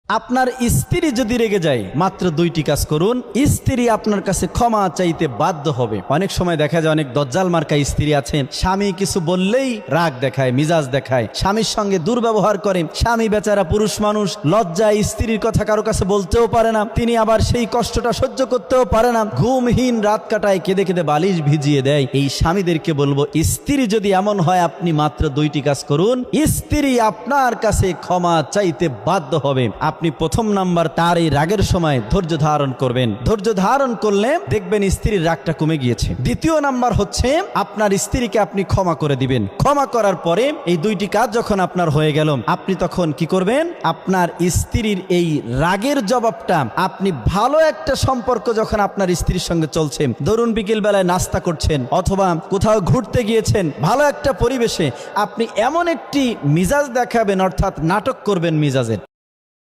আপনার স্ত্রী যদি রেগে যায় মাত্র দুইটি কাজ করুন, স্ত্রী আপনার কাছে ক্ষমা চাইতে বাধ্য হবে। অনেক সময় দেখা যায় অনেক দজ্জাল মার্কা স্ত্রী আছেন, স্বামী কিছু বললেই রাগ দেখায়, মিজাজ দেখায়, স্বামীর সঙ্গে দুর্ব্যবহার করে। স্বামী বেচারা পুরুষ মানুষ, লজ্জায় স্ত্রীর কথা কারো কাছে বলতেও পারে না, তিনি আবার সেই কষ্টটা সহ্য করতেও পারে না, ঘুমহীন রাত কাটায়, কেঁদে কেঁদে বালিশ ভিজিয়ে দেয়। এই স্বামীদেরকে বলবো, স্ত্রী যদি এমন হয় আপনি মাত্র দুইটি কাজ করুন, স্ত্রী আপনার কাছে ক্ষমা চাইতে বাধ্য হবে। আপনি প্রথম নাম্বার, তার এই রাগের সময় ধৈর্য ধারণ করবেন। ধৈর্য ধারণ করলে দেখবেন স্ত্রীর রাগটা কমে গিয়েছে। দ্বিতীয় নাম্বার হচ্ছে আপনার স্ত্রীকে আপনি ক্ষমা করে দিবেন। ক্ষমা করার পরে এই দুইটি কাজ যখন আপনার হয়ে গেল, আপনি তখন কি করবেন, আপনার স্ত্রীর এই রাগের জবাবটা, আপনি ভালো একটা সম্পর্ক যখন আপনার স্ত্রীর সঙ্গে চলছে, ধরুন বিকেল বেলায় নাস্তা করছেন অথবা কোথাও ঘুরতে গিয়েছেন, ভালো একটা পরিবেশে আপনি এমন একটি মিজাজ দেখাবেন, অর্থাৎ নাটক করবেন মিজাজের।